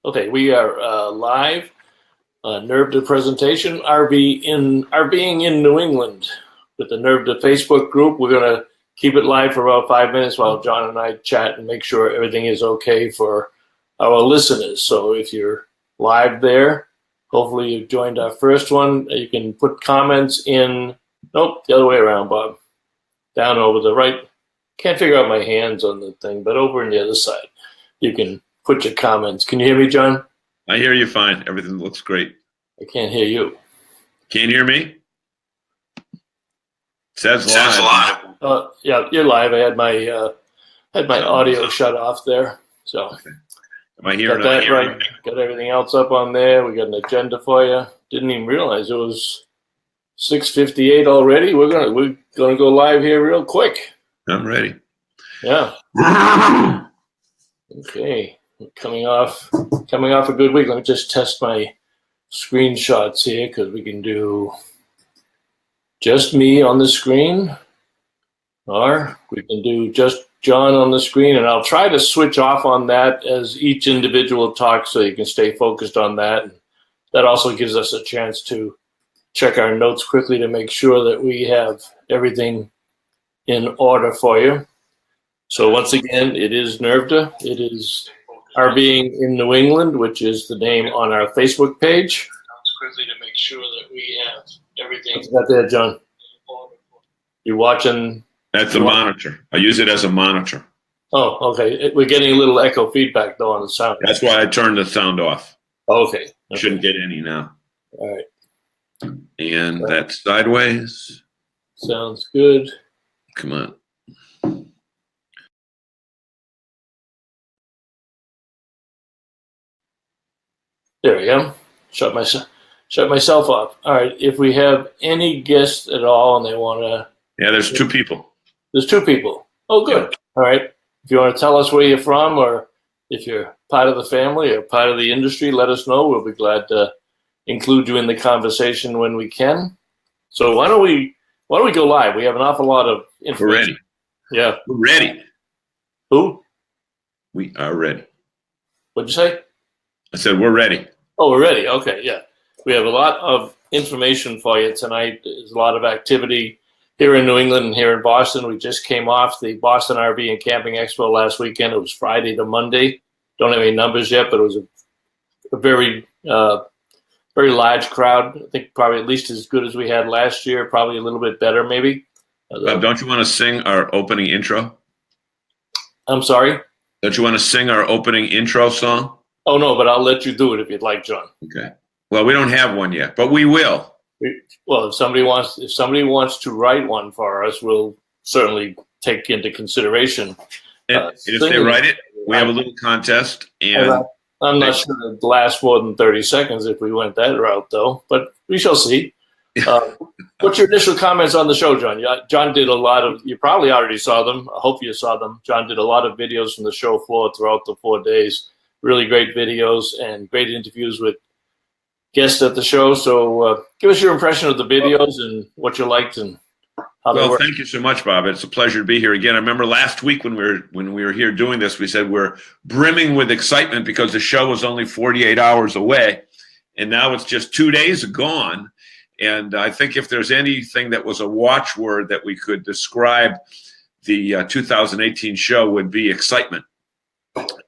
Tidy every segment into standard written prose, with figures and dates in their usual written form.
Okay, we are live. NERVDA presentation. RB being in New England with the NERVDA Facebook group. We're going to keep it live for about 5 minutes while John and I chat and make sure everything is okay for our listeners. So if you're live there, hopefully you've joined our first one. You can put comments in. Nope, the other way around, Bob. Down over the right. Can't figure out my hands on the thing, but over on the other side, you can put your comments. Can you hear me, John? I hear you fine. Everything looks great. I can't hear you. Can't hear me? Says live. Yeah, you're live. I had my audio shut off there. So okay. Am I hearing got that right? Got everything else up on there. We got an agenda for you. Didn't even realize it was 6:58 already. We're gonna go live here real quick. I'm ready. Yeah. Okay. Coming off a good week. Let me just test my screenshots here because we can do just me on the screen, or we can do just John on the screen, and I'll try to switch off on that as each individual talks so you can stay focused on that. And that also gives us a chance to check our notes quickly to make sure that we have everything in order for you. So once again, it is NERVDA. It is our being in New England, which is the name on our Facebook page. Quickly to make sure that we have everything. What's that there, John? You watching? That's a monitor. I use it as a monitor. Oh, okay. We're getting a little echo feedback though on the sound. That's why I turned the sound off. Okay. Shouldn't get any now. All right. And that's sideways. Sounds good. Come on. There we go. Shut myself off. All right. If we have any guests at all and they want to. Yeah, there's two people. There's two people. Oh, good. Yeah. All right. If you want to tell us where you're from, or if you're part of the family or part of the industry, let us know. We'll be glad to include you in the conversation when we can. So why don't we go live? We have an awful lot of information. We're ready. Yeah. We're ready. Who? We are ready. What'd you say? I said we're ready. Oh, we're ready. Okay, yeah. We have a lot of information for you tonight. There's a lot of activity here in New England and here in Boston. We just came off the Boston RV and Camping Expo last weekend. It was Friday to Monday. Don't have any numbers yet, but it was a very, very large crowd. I think probably at least as good as we had last year, probably a little bit better maybe. Don't you want to sing our opening intro? I'm sorry? Don't you want to sing our opening intro song? Oh, no, but I'll let you do it if you'd like, John. Okay. Well, we don't have one yet, but we will. Well, if somebody wants to write one for us, we'll certainly take into consideration. And if they write it, we have a little contest. And I'm not sure it'd last more than 30 seconds if we went that route, though. But we shall see. What's your initial comments on the show, John? John did a lot of. You probably already saw them. I hope you saw them. John did a lot of videos from the show floor throughout the 4 days. Really great videos and great interviews with guests at the show. So give us your impression of the videos and what you liked and how they work. Well, thank you so much, Bob. It's a pleasure to be here again. I remember last week when we were here doing this, we said we're brimming with excitement because the show was only 48 hours away, and now it's just 2 days gone. And I think if there's anything that was a watchword that we could describe the 2018 show would be excitement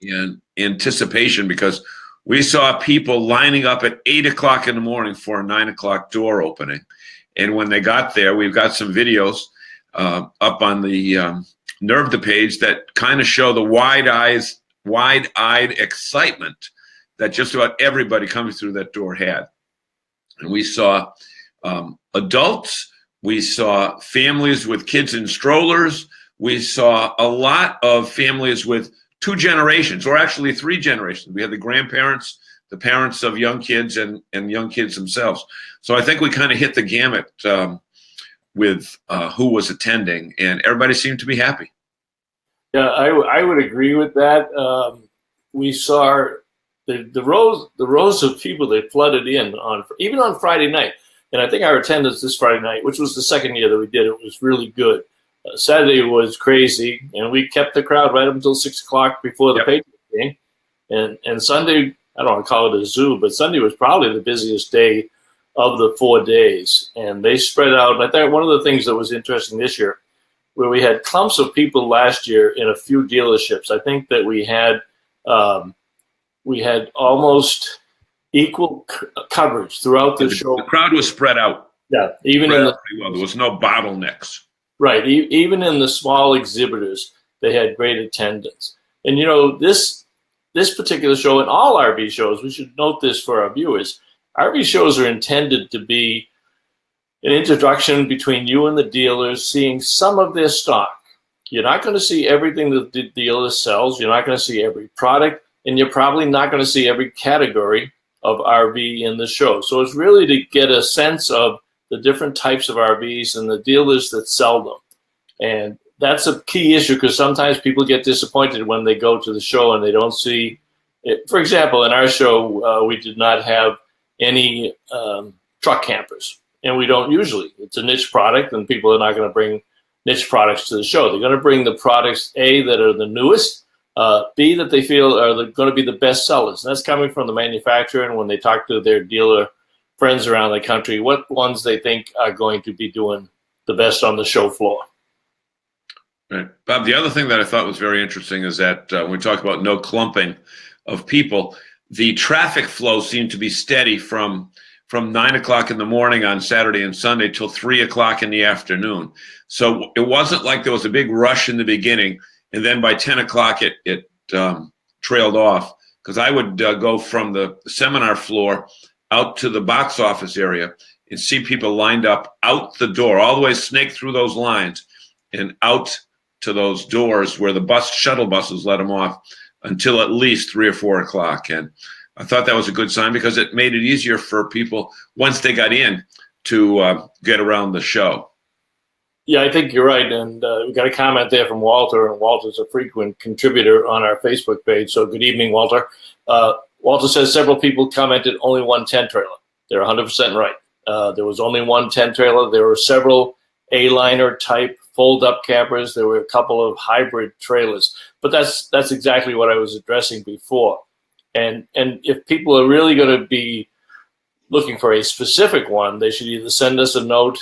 and anticipation, because we saw people lining up at 8 o'clock in the morning for a 9 o'clock door opening. And when they got there, we've got some videos up on the NERVDA page that kind of show the wide-eyed excitement that just about everybody coming through that door had. And we saw adults, we saw families with kids in strollers, we saw a lot of families with 2 generations, or actually 3 generations. We had the grandparents, the parents of young kids, and young kids themselves. So I think we kind of hit the gamut with who was attending, and everybody seemed to be happy. Yeah, I would agree with that. We saw the rows of people that flooded in even on Friday night, and I think our attendance this Friday night, which was the second year that we did it, was really good. Saturday was crazy, and we kept the crowd right up until 6 o'clock before the Patriots game. And Sunday I don't want to call it a zoo, but Sunday was probably the busiest day of the 4 days. And they spread out. I think one of the things that was interesting this year, where we had clumps of people last year in a few dealerships, I think that we had almost equal coverage throughout the show. The crowd was spread out. Yeah, even in the well, there was no bottlenecks. Right, even in the small exhibitors, they had great attendance. And you know, this particular show and all RV shows, we should note this for our viewers. RV shows are intended to be an introduction between you and the dealers, seeing some of their stock. You're not going to see everything that the dealer sells. You're not going to see every product, and you're probably not going to see every category of RV in the show. So it's really to get a sense of the different types of RVs and the dealers that sell them. And that's a key issue, because sometimes people get disappointed when they go to the show and they don't see it. For example, in our show, we did not have any truck campers, and we don't usually. It's a niche product, and people are not going to bring niche products to the show. They're going to bring the products, A, that are the newest, B, that they feel are going to be the best sellers. And that's coming from the manufacturer, and when they talk to their dealer friends around the country, what ones they think are going to be doing the best on the show floor. Right. Bob, the other thing that I thought was very interesting is that when we talk about no clumping of people, the traffic flow seemed to be steady from 9 o'clock in the morning on Saturday and Sunday till 3 o'clock in the afternoon. So it wasn't like there was a big rush in the beginning, and then by 10 o'clock it trailed off, because I would go from the seminar floor out to the box office area and see people lined up out the door, all the way snake through those lines and out to those doors where the shuttle buses let them off until at least 3 or 4 o'clock. And I thought that was a good sign, because it made it easier for people once they got in to get around the show. Yeah, I think you're right. And we got a comment there from Walter, and Walter's a frequent contributor on our Facebook page. So good evening, Walter. Walter says several people commented only one tent trailer. They're 100% right. There was only one tent trailer. There were several A-liner type fold-up campers. There were a couple of hybrid trailers. But that's exactly what I was addressing before. And if people are really going to be looking for a specific one, they should either send us a note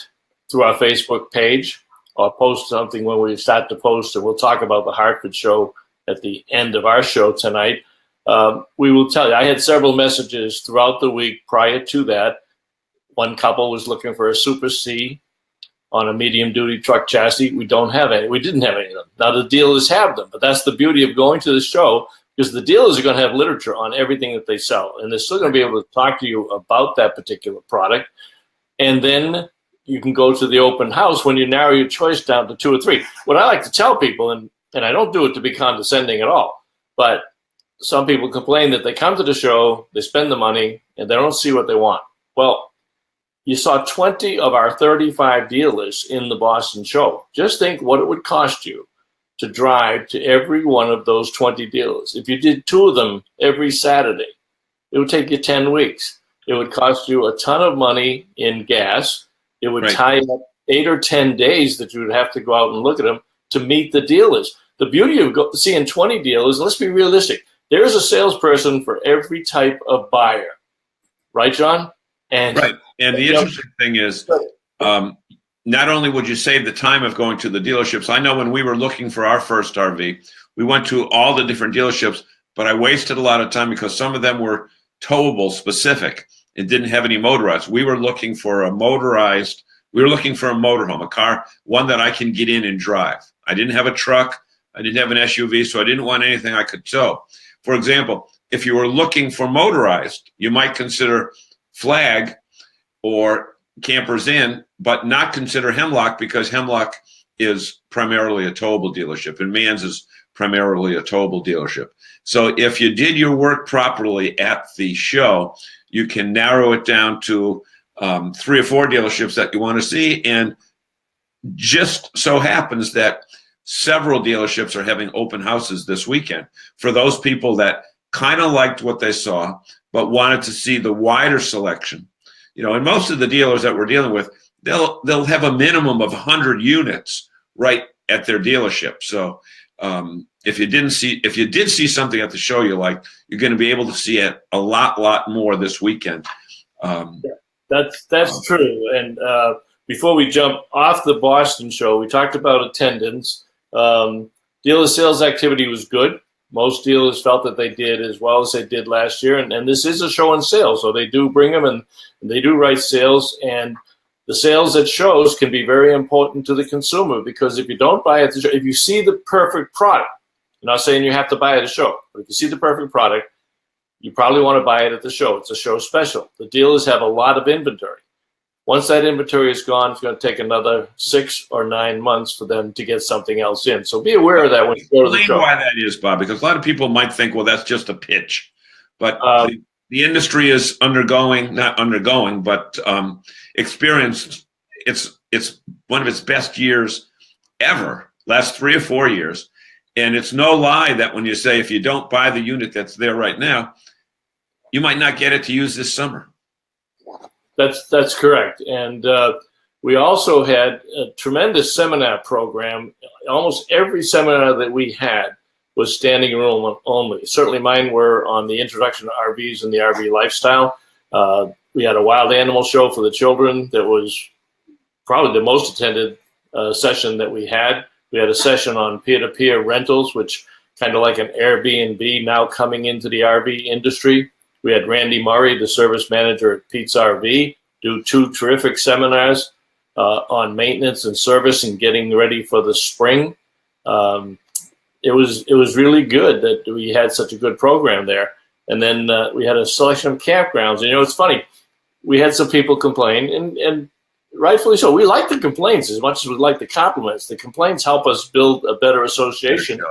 through our Facebook page or post something when we start to post, and we'll talk about the Hartford show at the end of our show tonight. We will tell you, I had several messages throughout the week prior to that. One couple was looking for a Super C on a medium-duty truck chassis. We don't have any. We didn't have any of them. Now the dealers have them, but that's the beauty of going to the show, because the dealers are going to have literature on everything that they sell, and they're still going to be able to talk to you about that particular product. And then you can go to the open house when you narrow your choice down to 2 or 3. What I like to tell people, and I don't do it to be condescending at all, but some people complain that they come to the show, they spend the money, and they don't see what they want. Well, you saw 20 of our 35 dealers in the Boston show. Just think what it would cost you to drive to every one of those 20 dealers. If you did 2 of them every Saturday, it would take you 10 weeks. It would cost you a ton of money in gas. It would tie up 8 or 10 days that you would have to go out and look at them to meet the dealers. The beauty of seeing 20 dealers, let's be realistic, there is a salesperson for every type of buyer. Right, John? Right. And the interesting thing is, not only would you save the time of going to the dealerships, I know when we were looking for our first RV, we went to all the different dealerships, but I wasted a lot of time because some of them were towable specific and didn't have any motorized. We were looking for a motorized, we were looking for a motorhome, a car, one that I can get in and drive. I didn't have a truck. I didn't have an SUV, so I didn't want anything I could tow. For example, if you were looking for motorized, you might consider Flag or Campers Inn, but not consider Hemlock, because Hemlock is primarily a towable dealership and Mann's is primarily a towable dealership. So if you did your work properly at the show, you can narrow it down to 3 or 4 dealerships that you want to see. And just so happens that several dealerships are having open houses this weekend for those people that kind of liked what they saw but wanted to see the wider selection. You know, and most of the dealers that we're dealing with, they'll have a minimum of 100 units right at their dealership. So if you did see something at the show you liked, you're going to be able to see it a lot more this weekend. That's true. And before we jump off the Boston show, we talked about attendance. Dealer sales activity was good. Most dealers felt that they did as well as they did last year. And this is a show and sale, so they do bring them and they do write sales. And the sales at shows can be very important to the consumer, because if you don't buy at the show, if you see the perfect product, I'm not saying you have to buy at a show, but if you see the perfect product, you probably want to buy it at the show. It's a show special. The dealers have a lot of inventory. Once that inventory is gone, it's going to take another 6 or 9 months for them to get something else in. So be aware of that when you go to the show. Explain why that is, Bob, because a lot of people might think, well, that's just a pitch. But the industry is experienced. It's one of its best years ever, last 3 or 4 years. And it's no lie that when you say, if you don't buy the unit that's there right now, you might not get it to use this summer. That's correct. And we also had a tremendous seminar program. Almost every seminar that we had was standing room only. Certainly mine were on the introduction to RVs and the RV lifestyle. We had a wild animal show for the children that was probably the most attended session that we had. We had a session on peer-to-peer rentals, which kind of like an Airbnb now coming into the RV industry. We had Randy Murray, the service manager at Pete's RV, do 2 terrific seminars on maintenance and service and getting ready for the spring. It was really good that we had such a good program there. And then we had a selection of campgrounds. And, it's funny. We had some people complain, and rightfully so. We like the complaints as much as we like the compliments. The complaints help us build a better association,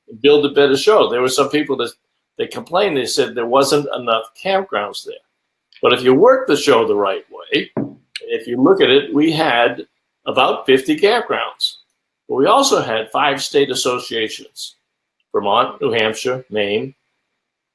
and build a better show. There were some people that they complained. They said there wasn't enough campgrounds there. But if you work the show the right way, if you look at it, we had about 50 campgrounds. But we also had 5 state associations: Vermont, New Hampshire, Maine,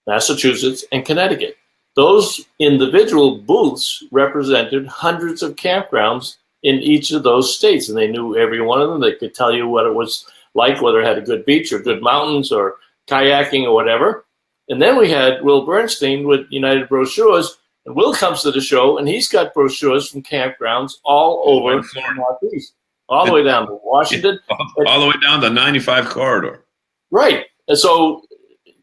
Massachusetts, and Connecticut. Those individual booths represented hundreds of campgrounds in each of those states, and they knew every one of them. They could tell you what it was like, whether it had a good beach or good mountains or kayaking or whatever. And then we had Will Bernstein with United Brochures, and Will comes to the show, and he's got brochures from campgrounds all over the Northeast, all the way down to Washington. All the way down the 95 corridor. Right. And so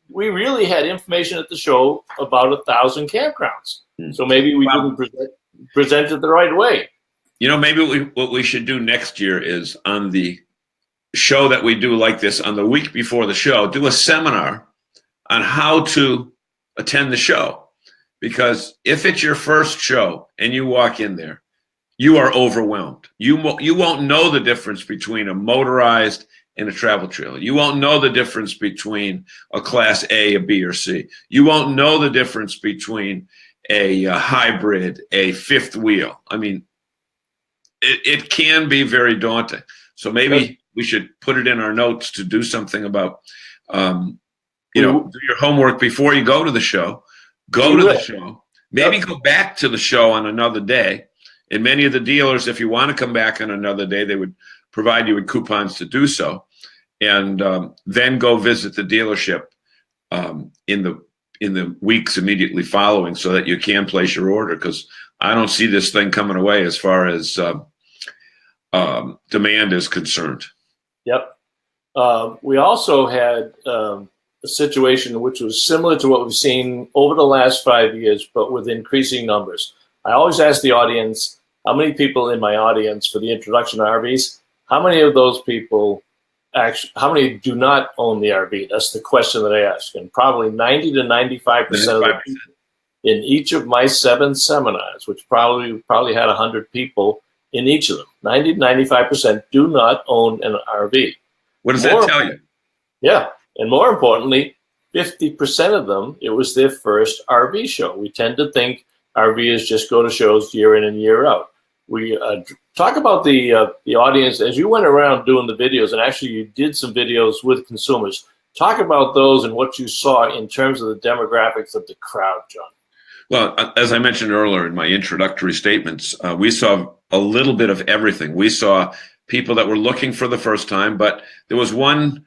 we really had information at the show about 1,000 campgrounds. So maybe we didn't present it the right way. Maybe what we should do next year is, on the show that we do like this, on the week before the show, do a seminar on how to attend the show. Because if it's your first show and you walk in there, you are overwhelmed. You won't know the difference between a motorized and a travel trailer. You won't know the difference between a Class A, a B, or C. You won't know the difference between a hybrid, a fifth wheel. I mean, it can be very daunting. So maybe we should put it in our notes to do something about, do your homework before you go to the show. Go to the show. Maybe go back to the show on another day. And many of the dealers, if you want to come back on another day, they would provide you with coupons to do so. And then go visit the dealership in the weeks immediately following, so that you can place your order. Because I don't see this thing coming away as far as demand is concerned. Yep. We also had a situation which was similar to what we've seen over the last 5 years, but with increasing numbers. I always ask the audience, how many people in my audience for the introduction to RVs, how many of those people how many do not own the RV? That's the question that I ask. And probably 90 to 95% of the people in each of my 7 seminars, which probably had 100 people in each of them, 90 to 95% do not own an RV. What does that tell you? Yeah. And more importantly, 50% of them, it was their first RV show. We tend to think RVers just go to shows year in and year out. We talk about the audience as you went around doing the videos, and actually you did some videos with consumers. Talk about those and what you saw in terms of the demographics of the crowd, John. Well, as I mentioned earlier in my introductory statements, we saw a little bit of everything. We saw people that were looking for the first time, but there was one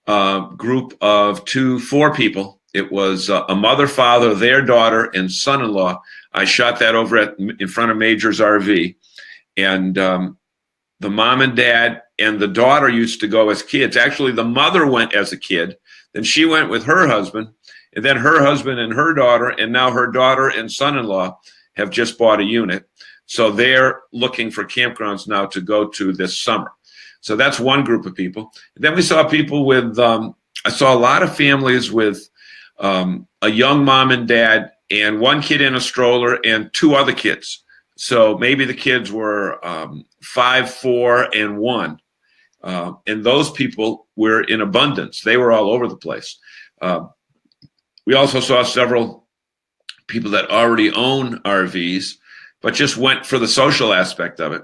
group of four people. It was a mother, father, their daughter, and son-in-law. I shot that over in front of Major's RV. And the mom and dad and the daughter used to go as kids. Actually, the mother went as a kid. Then she went with her husband. And then her husband and her daughter, and now her daughter and son-in-law have just bought a unit. So they're looking for campgrounds now to go to this summer. So that's one group of people. And then we saw people with, I saw a lot of families with a young mom and dad and one kid in a stroller and two other kids. So maybe the kids were 5, 4, and 1. And those people were in abundance. They were all over the place. We also saw several people that already own RVs, but just went for the social aspect of it.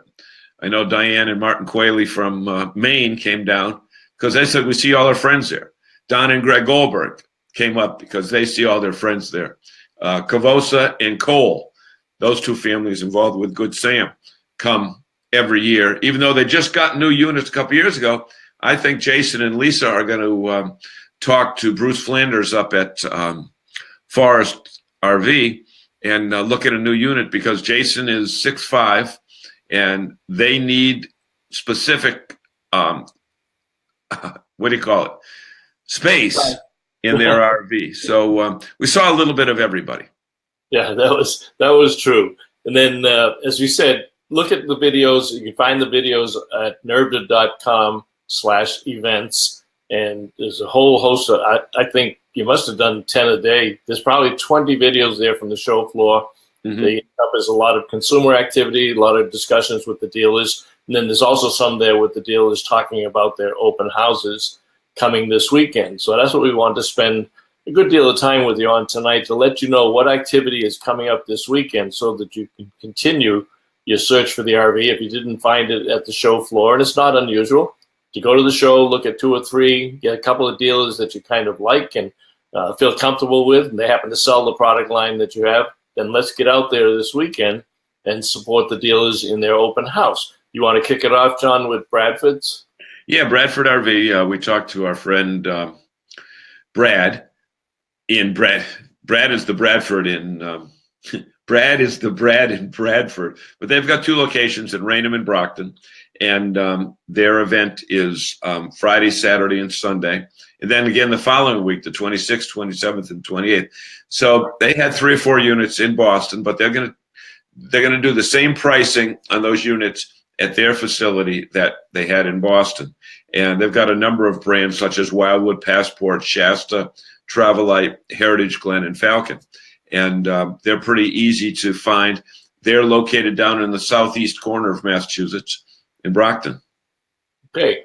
I know Diane and Martin Quayle from Maine came down because they said we see all our friends there. Don and Greg Goldberg came up because they see all their friends there. Cavosa and Cole, those two families involved with Good Sam, come every year. Even though they just got new units a couple years ago, I think Jason and Lisa are going to talk to Bruce Flanders up at Forest RV and look at a new unit because Jason is 6'5", and they need specific, what do you call it, space in their RV. So we saw a little bit of everybody. Yeah, that was true. And then, as we said, look at the videos. You can find the videos at nervda.com/events. And there's a whole host of, I think you must have done 10 a day. There's probably 20 videos there from the show floor. Mm-hmm. They encompass a lot of consumer activity, a lot of discussions with the dealers. And then there's also some there with the dealers talking about their open houses coming this weekend. So that's what we want to spend a good deal of time with you on tonight, to let you know what activity is coming up this weekend so that you can continue your search for the RV if you didn't find it at the show floor. And it's not unusual to go to the show, look at 2 or 3, get a couple of dealers that you kind of like and feel comfortable with, and they happen to sell the product line that you have, then let's get out there this weekend and support the dealers in their open house. You want to kick it off, John, with Bradford's? Yeah, Bradford RV. We talked to our friend Brad. Brad is the Bradford in Brad is the Brad in Bradford, but they've got 2 locations in Raynham and Brockton. And their event is Friday, Saturday, and Sunday. And then again the following week, the 26th, 27th, and 28th. So they had 3 or 4 units in Boston, but they're gonna do the same pricing on those units at their facility that they had in Boston. And they've got a number of brands such as Wildwood, Passport, Shasta, Travelite, Heritage Glen, and Falcon. And they're pretty easy to find. They're located down in the southeast corner of Massachusetts, in Brockton. Okay.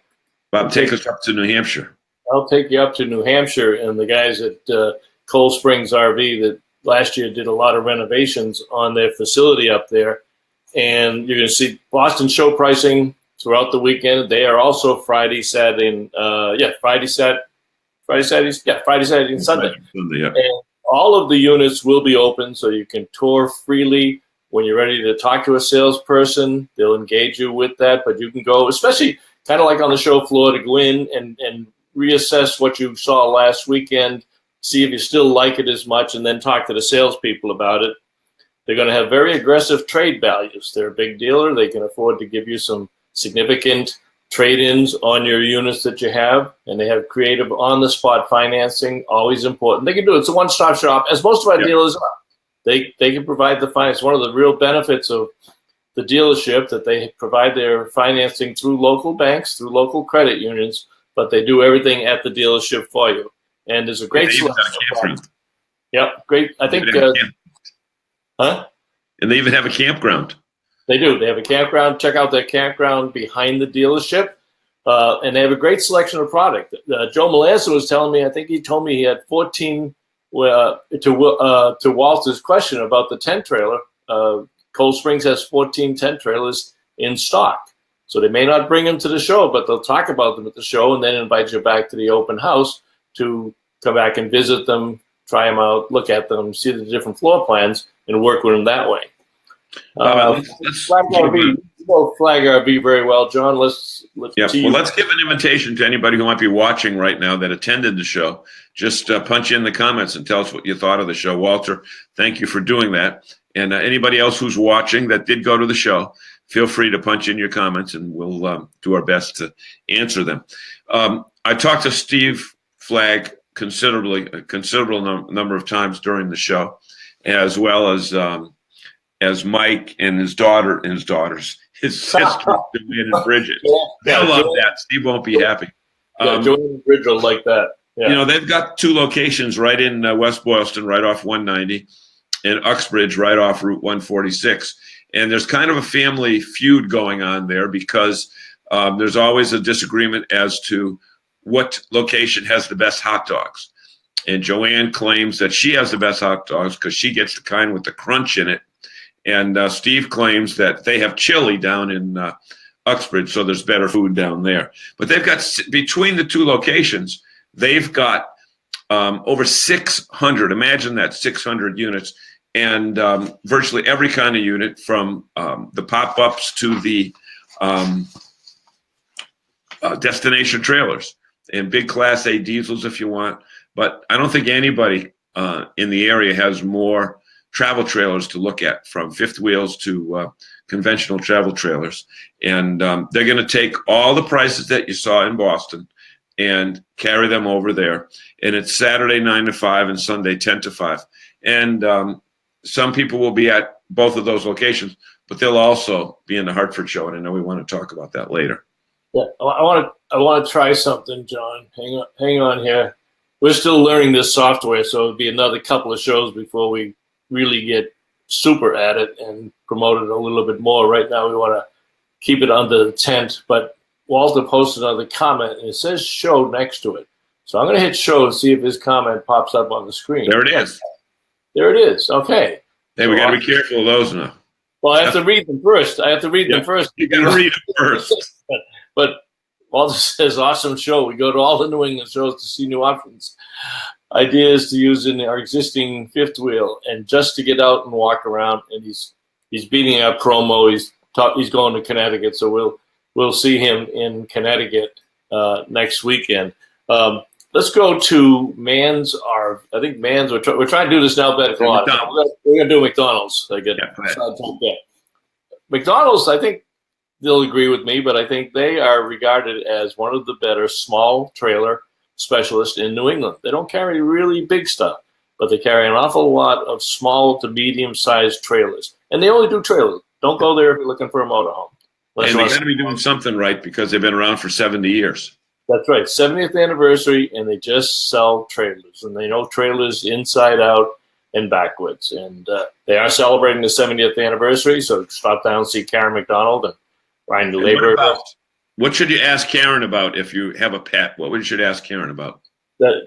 Bob, take us up to New Hampshire. I'll take you up to New Hampshire, and the guys at Cold Springs RV that last year did a lot of renovations on their facility up there. And you're going to see Boston show pricing throughout the weekend. They are also Friday, Saturday, and Friday, Saturday, and Sunday. Yeah. And all of the units will be open, so you can tour freely. When you're ready to talk to a salesperson, they'll engage you with that. But you can go, especially kind of like on the show floor, to go in and reassess what you saw last weekend, see if you still like it as much, and then talk to the salespeople about it. They're going to have very aggressive trade values. They're a big dealer. They can afford to give you some significant trade-ins on your units that you have, and they have creative on-the-spot financing, always important. They can do it. It's a one-stop shop, as most of our dealers are. They can provide the finance. One of the real benefits of the dealership that they provide their financing through local banks, through local credit unions, but they do everything at the dealership for you. And there's a great selection. Yep, great. I think. And they even have a campground. They do. They have a campground. Check out their campground behind the dealership, and they have a great selection of product. Joe Melanson was telling me. I think he told me he had 14. To Walter's question about the tent trailer, Cold Springs has 14 tent trailers in stock. So they may not bring them to the show, but they'll talk about them at the show and then invite you back to the open house to come back and visit them, try them out, look at them, see the different floor plans, and work with them that way. Flag RV, you know Flag RV very well, John. Let's yeah. Well, let's give an invitation to anybody who might be watching right now that attended the show. Just punch in the comments and tell us what you thought of the show. Walter, thank you for doing that. And anybody else who's watching that did go to the show, feel free to punch in your comments, and we'll do our best to answer them. I talked to Steve Flagg a considerable number of times during the show, as well as Mike and his daughters, his sister, Joanne and Bridget. They'll love that. Steve won't be happy. Joanne and Bridget will like that. Yeah. You know, they've got 2 locations right in West Boylston, right off 190, and Uxbridge, right off Route 146. And there's kind of a family feud going on there because there's always a disagreement as to what location has the best hot dogs. And Joanne claims that she has the best hot dogs because she gets the kind with the crunch in it. And Steve claims that they have chili down in Uxbridge, so there's better food down there. But they've got, between the 2 locations, they've got over 600, imagine that, 600 units, and virtually every kind of unit, from the pop-ups to the destination trailers, and big Class A diesels if you want. But I don't think anybody in the area has more travel trailers to look at, from fifth wheels to conventional travel trailers. And they're going to take all the prices that you saw in Boston and carry them over there. And it's Saturday 9 to 5 and Sunday 10 to 5. And some people will be at both of those locations, but they'll also be in the Hartford show. And I know we want to talk about that later. Yeah, I want to try something, John. Hang on here. We're still learning this software, so it'll be another couple of shows before we really get super at it and promote it a little bit more. Right now, we want to keep it under the tent. But Walter posted another comment, and it says show next to it. So I'm going to hit show and see if his comment pops up on the screen. There it is. There it is. Okay. Hey, we got to be careful of those now. Well, I have to read them first. them first. You got to read them first. But Walter says, awesome show. We go to all the New England shows to see new options, ideas to use in our existing fifth wheel, and just to get out and walk around. And he's beating our promo. He's going to Connecticut, so we'll see him in Connecticut next weekend. Let's go to Mann's. I think Mann's. We're trying to do this now better. We're going to do McDonald's. McDonald's, I think they'll agree with me, but I think they are regarded as one of the better small trailer specialists in New England. They don't carry really big stuff, but they carry an awful lot of small to medium-sized trailers. And they only do trailers. Don't go there if you're looking for a motorhome. And they got to be doing something right because they've been around for 70 years. That's right, 70th anniversary, and they just sell trailers. And they know trailers inside out and backwards. And they are celebrating the 70th anniversary, so stop down and see Karen McDonald and Ryan DeLaber. What should you ask Karen about if you have a pet? What should you ask Karen about?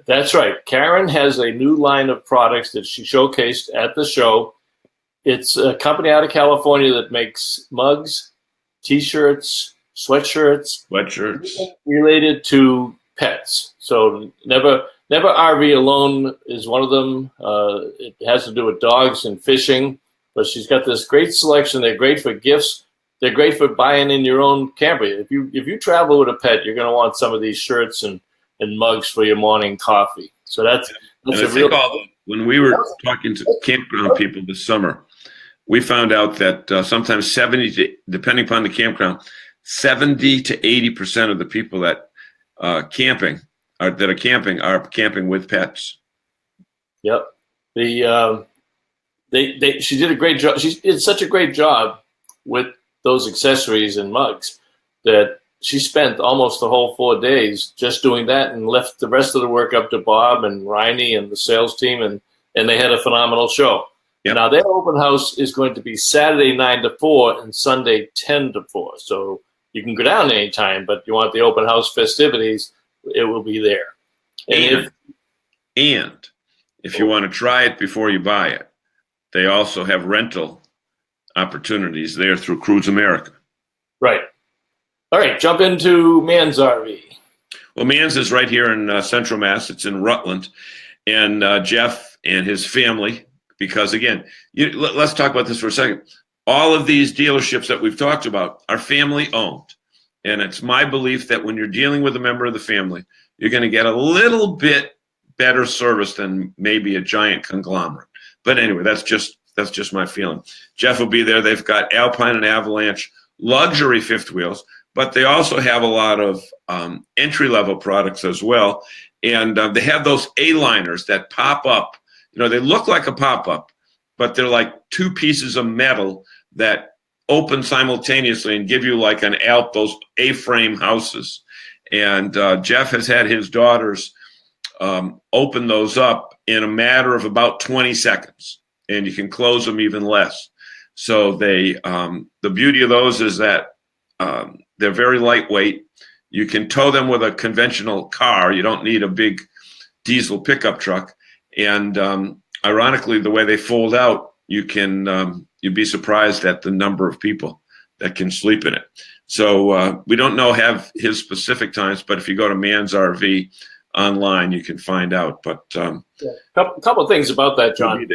That's right. Karen has a new line of products that she showcased at the show. It's a company out of California that makes mugs, T-shirts, sweatshirts related to pets. So Never RV Alone is one of them. It has to do with dogs and fishing, but she's got this great selection. They're great for gifts. They're great for buying in your own camper. If you travel with a pet, you're going to want some of these shirts and mugs for your morning coffee. So that's a real. When we were talking to campground people this summer, we found out that sometimes depending upon the campground, 70 to 80% of the people that are camping with pets. Yep. She did a great job. She did such a great job with those accessories and mugs that she spent almost the whole 4 days just doing that and left the rest of the work up to Bob and Riney and the sales team, and they had a phenomenal show. Yep. Now their open house is going to be Saturday 9 to 4 and Sunday 10 to 4. So you can go down anytime, but you want the open house festivities, it will be there. And if you want to try it before you buy it, they also have rental opportunities there through Cruise America. Right. All right, jump into Mann's RV. Well, Mann's is right here in Central Mass. It's in Rutland. And Jeff and his family, because, again, let's talk about this for a second. all of these dealerships that we've talked about are family owned. And it's my belief that when you're dealing with a member of the family, you're going to get a little bit better service than maybe a giant conglomerate. But anyway, that's just my feeling. Jeff will be there. They've got Alpine and Avalanche luxury fifth wheels, but they also have a lot of entry-level products as well. And they have those A-liners that pop up. You know, they look like a pop-up, but they're like two pieces of metal that open simultaneously and give you like an Alp, those A-frame houses. And Jeff has had his daughters open those up in a matter of about 20 seconds, and you can close them even less. So they, the beauty of those is that they're very lightweight. You can tow them with a conventional car. You don't need a big diesel pickup truck. And ironically, the way they fold out, you can you'd be surprised at the number of people that can sleep in it. So we don't have his specific times, but if you go to Man's RV online, you can find out. But couple of things about that, John.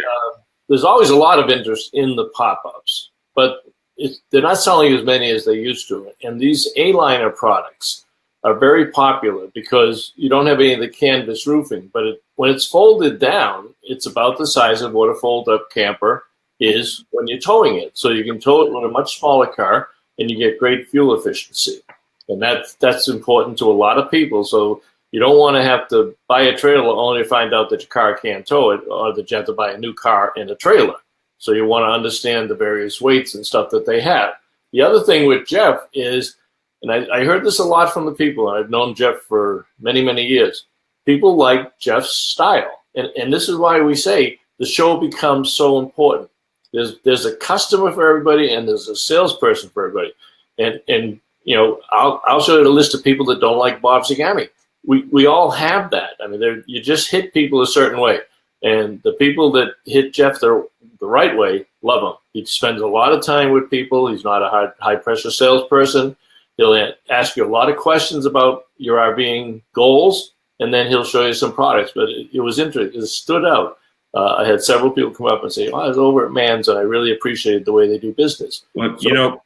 There's always a lot of interest in the pop-ups, but they're not selling as many as they used to. And these A-liner products are very popular because you don't have any of the canvas roofing, but when it's folded down, it's about the size of what a fold-up camper is when you're towing it. So you can tow it with a much smaller car, and you get great fuel efficiency. And that's important to a lot of people. So you don't want to have to buy a trailer only to find out that your car can't tow it, or that you have to buy a new car and a trailer. So you want to understand the various weights and stuff that they have. The other thing with Jeff is, and I heard this a lot from the people, and I've known Jeff for many, many years, people like Jeff's style. And this is why we say the show becomes so important. There's a customer for everybody, and there's a salesperson for everybody. And you know, I'll show you a list of people that don't like Bob Zagami. We all have that. I mean, you just hit people a certain way. And the people that hit Jeff the right way love him. He spends a lot of time with people. He's not a high-pressure salesperson. He'll ask you a lot of questions about your RVing goals, and then he'll show you some products. But it was interesting. It stood out. I had several people come up and say, I was over at Man's, and I really appreciated the way they do business. Well, you know,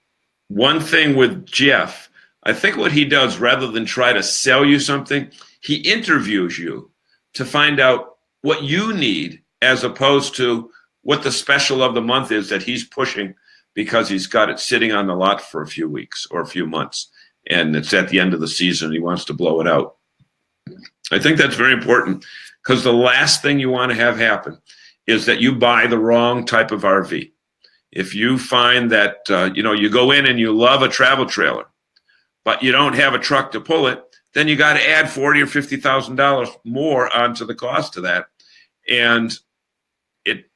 one thing with Jeff, I think what he does, rather than try to sell you something, he interviews you to find out what you need, as opposed to what the special of the month is that he's pushing because he's got it sitting on the lot for a few weeks or a few months, and it's at the end of the season. He wants to blow it out. I think that's very important, because the last thing you want to have happen is that you buy the wrong type of RV. If you find that, you go in and you love a travel trailer, but you don't have a truck to pull it, then you got to add $40,000 or $50,000 more onto the cost of that. And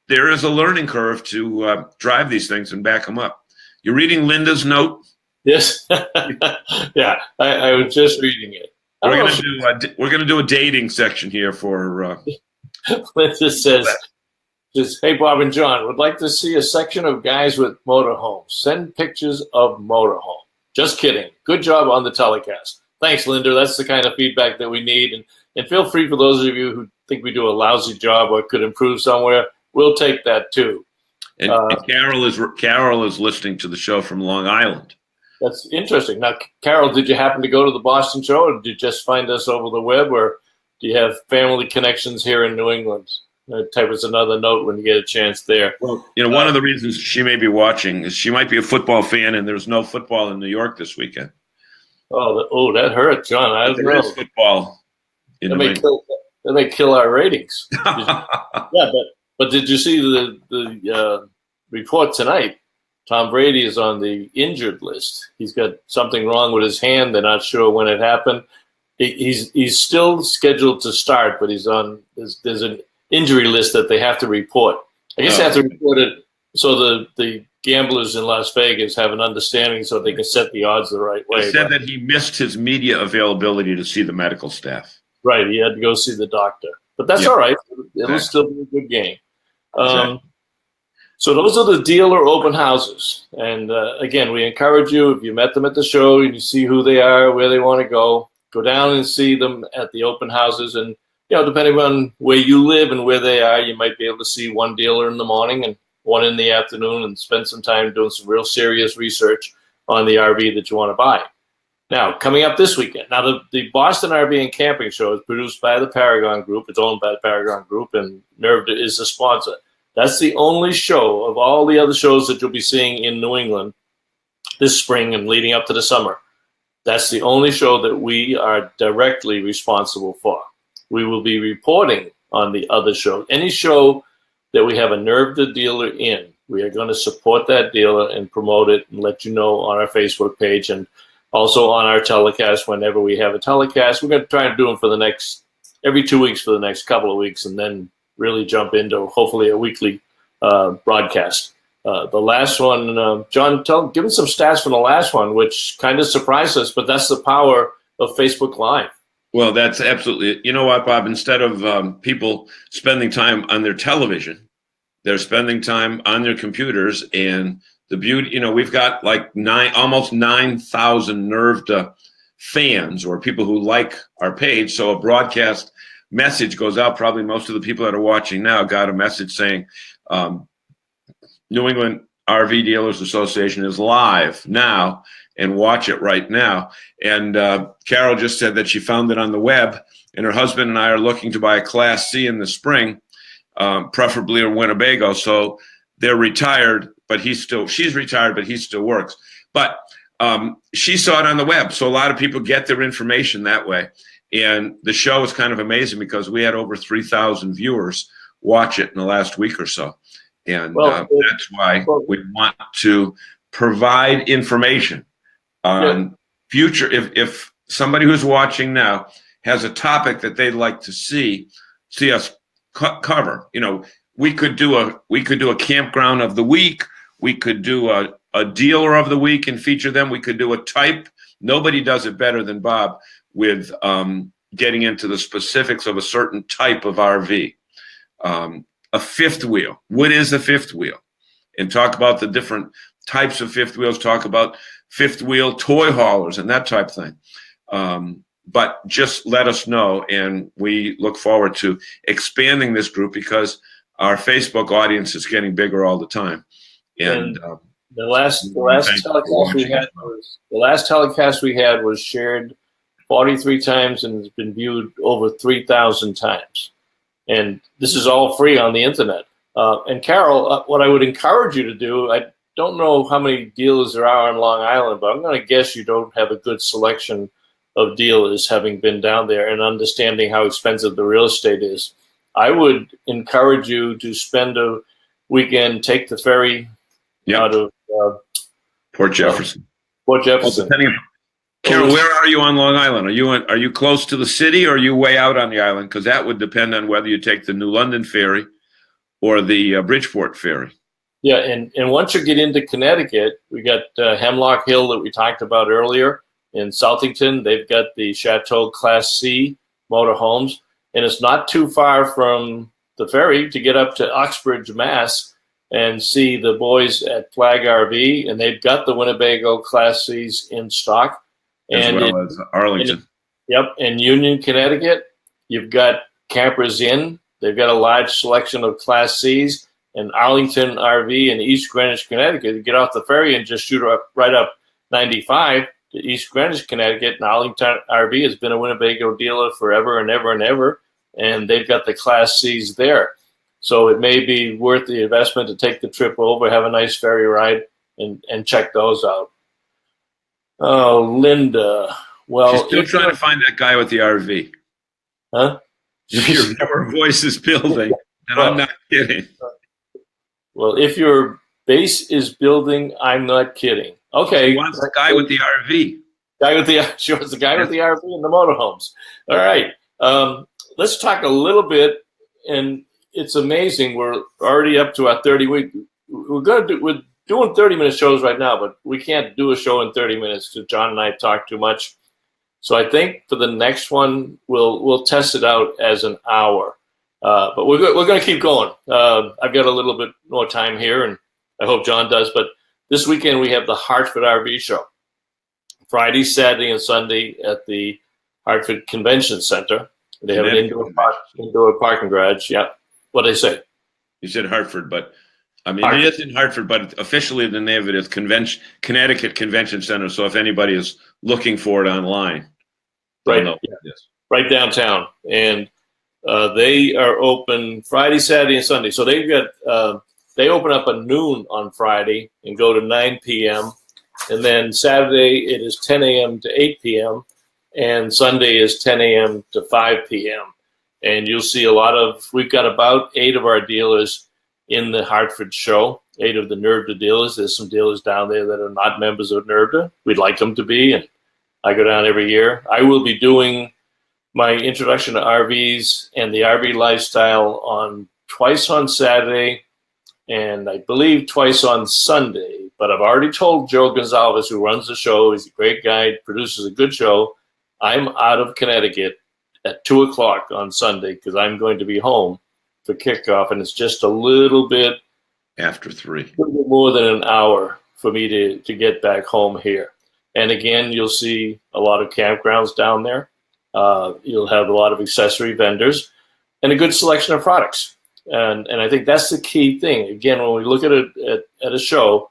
there is a learning curve to drive these things and back them up. You're reading Linda's note? Yes. Yeah, I was just reading it. We're going to do a dating section here for. Linda says, "Hey, Bob and John, would like to see a section of guys with motorhomes. Send pictures of motorhome." Just kidding. Good job on the telecast. Thanks, Linda. That's the kind of feedback that we need. And feel free, for those of you who think we do a lousy job or could improve somewhere, we'll take that too. And Carol is listening to the show from Long Island. That's interesting. Now, Carol, did you happen to go to the Boston show, or did you just find us over the web, or do you have family connections here in New England? Type us another note when you get a chance there. Well, one of the reasons she may be watching is she might be a football fan, and there's no football in New York this weekend. Oh, that hurt, John. I don't know. There is football. That may kill our ratings. Yeah, but did you see the report tonight? Tom Brady is on the injured list. He's got something wrong with his hand. They're not sure when it happened. He's still scheduled to start, but he's on. There's an injury list that they have to report. I guess they have to report it so the gamblers in Las Vegas have an understanding, so they can set the odds the right way. He said that he missed his media availability to see the medical staff. Right, he had to go see the doctor. But that's all right. It'll still be a good game. So those are the dealer open houses. And again, we encourage you, if you met them at the show and you see who they are, where they want to go down and see them at the open houses. And, depending on where you live and where they are, you might be able to see one dealer in the morning and 1 in the afternoon and spend some time doing some real serious research on the RV that you want to buy. Now, coming up this weekend. Now, the Boston RV and Camping Show is produced by the Paragon Group. It's owned by the Paragon Group, and NERVDA is the sponsor. That's the only show of all the other shows that you'll be seeing in New England this spring and leading up to the summer. That's the only show that we are directly responsible for. We will be reporting on the other shows. Any show that we have a NERVDA dealer in, we are going to support that dealer and promote it and let you know on our Facebook page and also on our telecast whenever we have a telecast. We're going to try and do them for every 2 weeks for the next couple of weeks, and then really jump into hopefully a weekly broadcast. The last one, John, give me some stats from the last one, which kind of surprised us, but that's the power of Facebook Live. Well, that's absolutely, you know what, Bob, instead of people spending time on their television, they're spending time on their computers. And the beauty, you know, we've got like almost 9,000 NERVDA fans or people who like our page. So a broadcast message goes out. Probably most of the people that are watching now got a message saying New England RV Dealers Association is live now and watch it right now. And Carol just said that she found it on the web, and her husband and I are looking to buy a Class C in the spring, preferably a Winnebago. So they're retired, but she's retired, but he still works. But she saw it on the web. So a lot of people get their information that way. And the show is kind of amazing because we had over 3,000 viewers watch it in the last week or so. And that's why we want to provide information on future. If somebody who's watching now has a topic that they'd like to see us cover, you know, we could do a campground of the week. We could do a dealer of the week and feature them. We could do a type. Nobody does it better than Bob with getting into the specifics of a certain type of RV. A fifth wheel. What is a fifth wheel? And talk about the different types of fifth wheels, talk about fifth wheel toy haulers and that type of thing. But just let us know, and we look forward to expanding this group because our Facebook audience is getting bigger all the time. And the last telecast we had was shared 43 times and has been viewed over 3,000 times. And this is all free on the internet. And Carol, what I would encourage you to do, I don't know how many dealers there are on Long Island, but I'm going to guess you don't have a good selection of dealers having been down there and understanding how expensive the real estate is. I would encourage you to spend a weekend, take the ferry out of Port Jefferson. Port Jefferson. Carol, where are you on Long Island? Are you close to the city or are you way out on the island? Because that would depend on whether you take the New London ferry or the Bridgeport ferry. Yeah, and once you get into Connecticut, we got Hemlock Hill that we talked about earlier. In Southington, they've got the Chateau Class C motorhomes, and it's not too far from the ferry to get up to Uxbridge, Mass, and see the boys at Flag RV, and they've got the Winnebago Class Cs in stock. As well as Arlington. In Union, Connecticut, you've got Campers Inn. They've got a large selection of Class Cs. And Arlington RV in East Greenwich, Connecticut, you get off the ferry and just shoot right up 95 to East Greenwich, Connecticut. And Arlington RV has been a Winnebago dealer forever and ever and ever, and they've got the Class Cs there. So it may be worth the investment to take the trip over, have a nice ferry ride, and check those out. Oh, Linda. Well, she's still trying to find that guy with the RV. Huh? Your voice is building, and I'm not kidding. Well, if your base is building, I'm not kidding. Okay. He wants the guy with the RV. She wants the guy with the RV and the motorhomes. All right. Let's talk a little bit, and it's amazing. We're already up to our 30 week. We're doing 30-minute shows right now, but we can't do a show in 30 minutes because John and I talk too much. So I think for the next one, we'll test it out as an hour. But we're going to keep going. I've got a little bit more time here, and I hope John does. But this weekend we have the Hartford RV Show. Friday, Saturday, and Sunday at the Hartford Convention Center. They have an indoor parking garage. Yeah. What did I say? You said Hartford, but I mean, it is in Hartford, but officially the name of it is Connecticut Convention Center. So if anybody is looking for it online, right, right downtown, and they are open Friday, Saturday, and Sunday. So they've got they open up at noon on Friday and go to 9 p.m. And then Saturday it is 10 a.m. to 8 p.m. and Sunday is 10 a.m. to 5 p.m. And you'll see we've got about 8 of our dealers in the Hartford show, 8 of the NERVDA dealers. There's some dealers down there that are not members of NERVDA. We'd like them to be, and I go down every year. I will be doing my introduction to RVs and the RV lifestyle twice on Saturday, and I believe twice on Sunday. But I've already told Joe Gonzalez, who runs the show, he's a great guy, produces a good show. I'm out of Connecticut at 2 o'clock on Sunday because I'm going to be home for kickoff, and it's just a little bit after 3, a little bit more than an hour for me to get back home here. And again, you'll see a lot of campgrounds down there. You'll have a lot of accessory vendors and a good selection of products. And I think that's the key thing. Again, when we look at a show,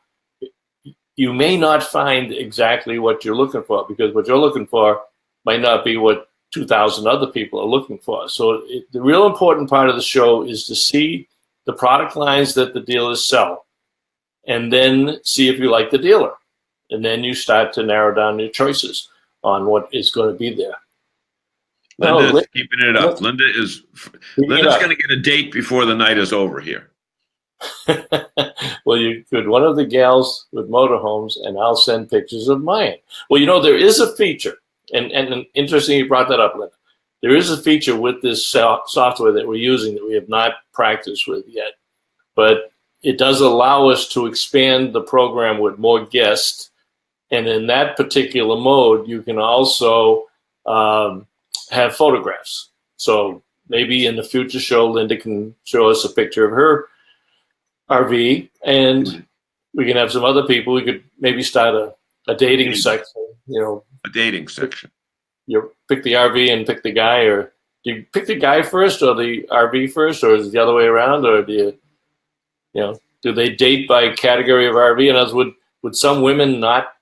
you may not find exactly what you're looking for, because what you're looking for might not be what 2,000 other people are looking for. So the real important part of the show is to see the product lines that the dealers sell, and then see if you like the dealer. And then you start to narrow down your choices on what is going to be there. Linda's keeping it up. Linda's going to get a date before the night is over here. Well, you could one of the gals with motorhomes, and I'll send pictures of mine. Well, there is a feature, and interesting you brought that up, Linda. There is a feature with this software that we're using that we have not practiced with yet, but it does allow us to expand the program with more guests. And in that particular mode, you can also have photographs. So maybe in the future show, Linda can show us a picture of her RV, and we can have some other people. We could maybe start a dating section, A dating section. You pick the RV and pick the guy, or do you pick the guy first or the RV first, or is it the other way around, or do do they date by category of RV? And as would some women not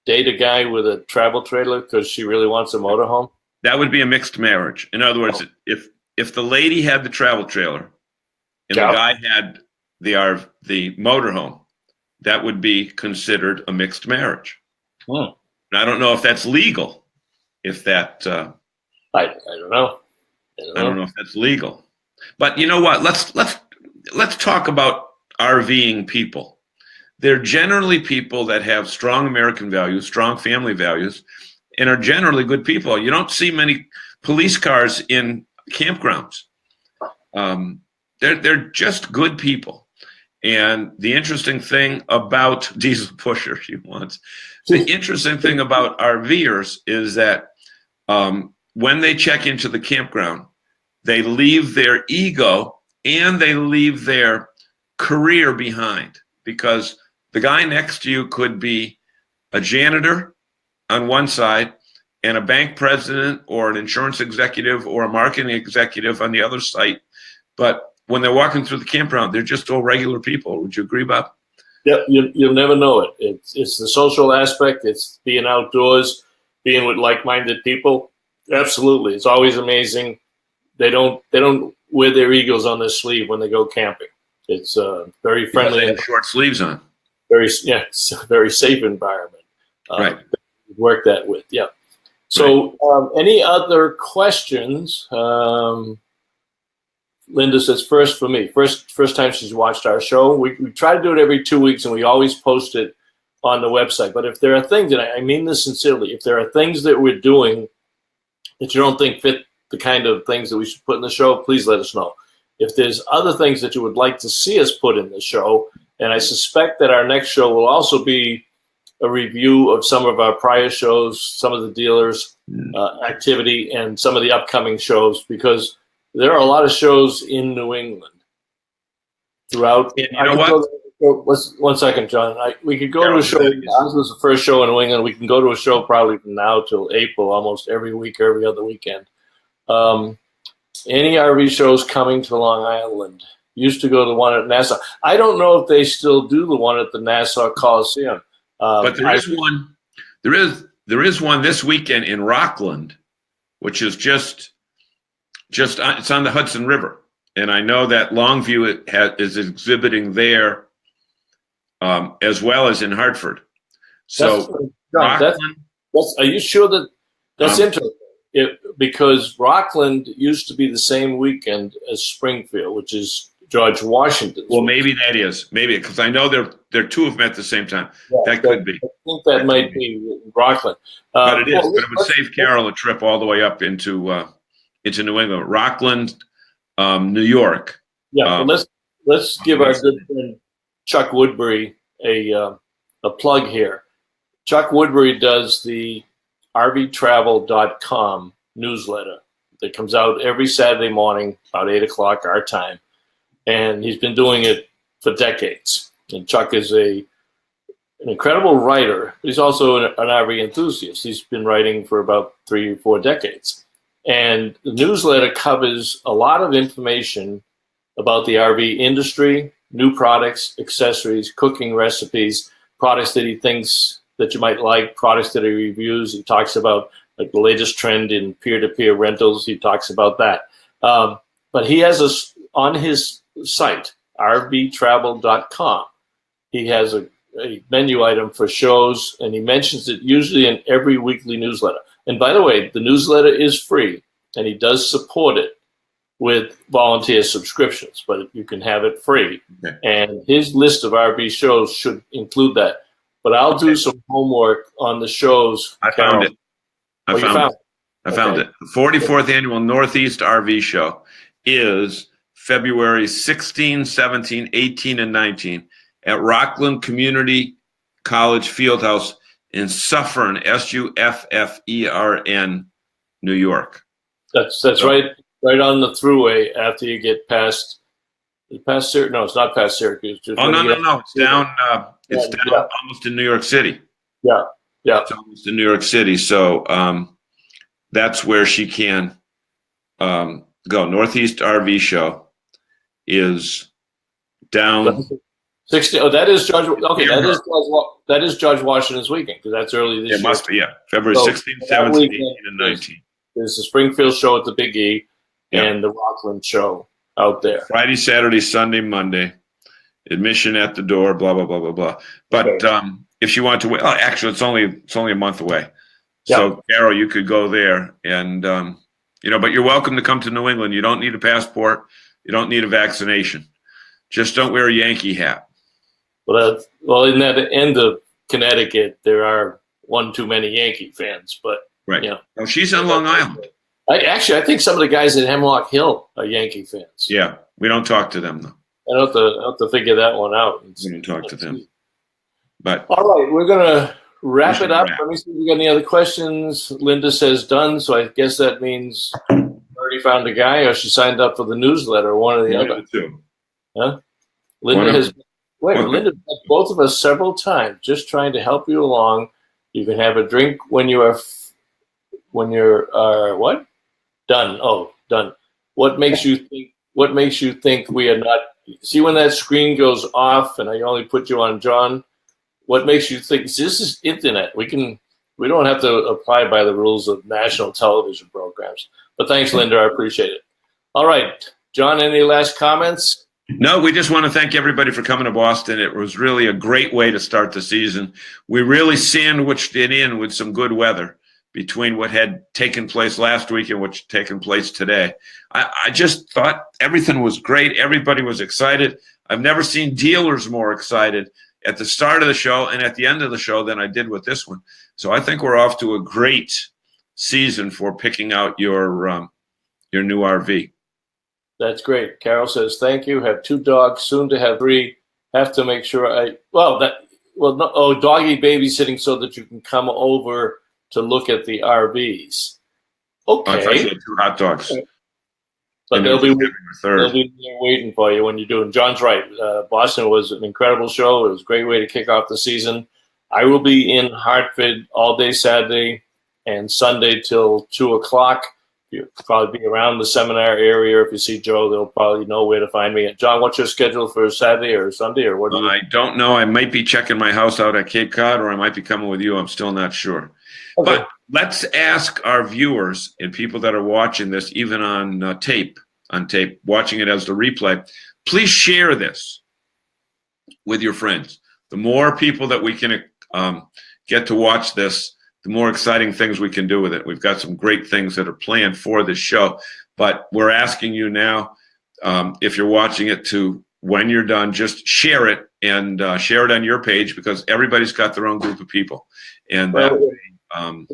date a guy with a travel trailer because she really wants a motorhome? That would be a mixed marriage. In other words, if the lady had the travel trailer and the guy had the motorhome, that would be considered a mixed marriage. Hmm. I don't know if that's legal. If that, I don't know. I don't know if that's legal. But you know what? Let's talk about RVing people. They're generally people that have strong American values, strong family values, and are generally good people. You don't see many police cars in campgrounds. They're just good people. And the interesting thing about diesel pusher, she wants. The interesting thing about RVers is that when they check into the campground, they leave their ego and they leave their career behind, because the guy next to you could be a janitor on one side and a bank president or an insurance executive or a marketing executive on the other side. But when they're walking through the campground, they're just all regular people. Would you agree, Bob? Yep, you'll never know it. It's the social aspect. It's being outdoors, being with like-minded people. Absolutely, it's always amazing. They don't wear their egos on their sleeve when they go camping. It's very friendly. They have short sleeves on. It's a very safe environment. Right. Work that with, yeah. So, any other questions? Linda says, first for me. First time she's watched our show. We try to do it every 2 weeks, and we always post it on the website. But if there are things, and I mean this sincerely, if there are things that we're doing that you don't think fit the kind of things that we should put in the show, please let us know. If there's other things that you would like to see us put in the show, and I suspect that our next show will also be a review of some of our prior shows, some of the dealers' activity, and some of the upcoming shows, because there are a lot of shows in New England throughout. You know what? One second, John. We could go to a show. This was the first show in New England. We can go to a show probably from now till April, almost every week, every other weekend. Any RV shows coming to Long Island? used to go to the one at Nassau. I don't know if they still do the one at the Nassau Coliseum. But there is one. There is one this weekend in Rockland, which is just it's on the Hudson River, and I know that Longview is exhibiting there, as well as in Hartford. So Rockland. Are you sure that's interesting? Because Rockland used to be the same weekend as Springfield, which is George Washington. Well, maybe that is. Maybe, because I know there are two of them at the same time. Yeah, that could be. I think that might be Rockland. But it is. But it would save Carol a trip all the way up into New England. Rockland, New York. Yeah, let's give our good friend Chuck Woodbury a plug here. Chuck Woodbury does the RVTravel.com newsletter that comes out every Saturday morning about 8 o'clock our time. And he's been doing it for decades. And Chuck is an incredible writer. He's also an RV enthusiast. He's been writing for about 3 or 4 decades. And the newsletter covers a lot of information about the RV industry, new products, accessories, cooking recipes, products that he thinks that you might like, products that he reviews. He talks about like the latest trend in peer-to-peer rentals. He talks about that. But he has on his site, rvtravel.com, he has a menu item for shows, and he mentions it usually in every weekly newsletter. And by the way, the newsletter is free, and he does support it with volunteer subscriptions, but you can have it free. Okay. And his list of RV shows should include that. But I'll do some homework on the shows. I found it. I found it. The 44th Annual Northeast RV Show is February 16, 17, 18, and 19 at Rockland Community College Fieldhouse in Suffern, Suffern, New York. That's right on the thruway after you get past Syracuse. No, it's not past Syracuse. No. It's down. It's down almost in New York City. Yeah. It's almost in New York City. So that's where she can go. Northeast RV Show is down. 60. Oh, that is George. Okay, that is George Washington's weekend because that's early this year. It must be, yeah. February 16, 17, 18, and 19. There's the Springfield show at the Big E and the Rockland show out there. Friday, Saturday, Sunday, Monday. Admission at the door, blah, blah, blah, blah, blah. But if you want to wait, actually, it's only a month away. So, Carol, you could go there. And, but you're welcome to come to New England. You don't need a passport. You don't need a vaccination. Just don't wear a Yankee hat. Well, in that end of Connecticut, there are one too many Yankee fans. But, Well, she's on Long Island. I think some of the guys at Hemlock Hill are Yankee fans. Yeah, we don't talk to them, though. I have to figure that one out. We don't talk to them. But all right, we're going to wrap it up. Let me see if we got any other questions. Linda says done, so I guess that means already found a guy, or she signed up for the newsletter, one or the other. Two. Huh? Linda has met both of us several times, just trying to help you along. You can have a drink when you're what? Done. Oh, done. What makes you think we are not? See when that screen goes off and I only put you on John? What makes you think this is internet? We don't have to apply by the rules of national television programs. But thanks, Linda. I appreciate it. All right, John, any last comments? No, we just want to thank everybody for coming to Boston. It was really a great way to start the season. We really sandwiched it in with some good weather between what had taken place last week and what's taken place today. I just thought everything was great. Everybody was excited. I've never seen dealers more excited at the start of the show and at the end of the show than I did with this one. So I think we're off to a great season for picking out your new RV. That's great. Carol says, thank you. Have 2 dogs, soon to have 3. Have to make sure doggy babysitting so that you can come over to look at the RVs. Okay. I thought you had 2 hot dogs. But they'll be there waiting for you when you're doing. John's right. Boston was an incredible show. It was a great way to kick off the season. I will be in Hartford all day Saturday and Sunday till 2 o'clock. You'll probably be around the seminar area. If you see Joe, they'll probably know where to find me. John, what's your schedule for Saturday or Sunday, or what do you? I don't know. I might be checking my house out at Cape Cod, or I might be coming with you. I'm still not sure. Okay. But let's ask our viewers and people that are watching this, even on tape, watching it as the replay, please share this with your friends. The more people that we can get to watch this, the more exciting things we can do with it. We've got some great things that are planned for this show, but we're asking you now, if you're watching it, to, when you're done, just share it and share it on your page, because everybody's got their own group of people. And Well, that way,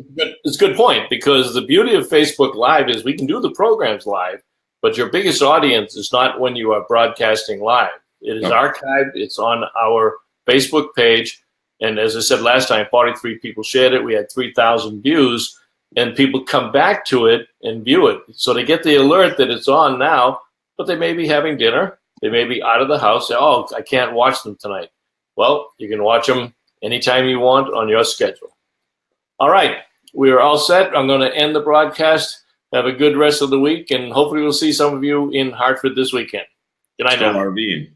it's a good point, because the beauty of Facebook Live is we can do the programs live, but your biggest audience is not when you are broadcasting live. It is archived. It's on our Facebook page. And as I said last time, 43 people shared it. We had 3,000 views, and people come back to it and view it. So they get the alert that it's on now, but they may be having dinner. They may be out of the house. Say, oh, I can't watch them tonight. Well, you can watch them anytime you want on your schedule. All right. We are all set. I'm going to end the broadcast. Have a good rest of the week, and hopefully we'll see some of you in Hartford this weekend. Good night now. RVing.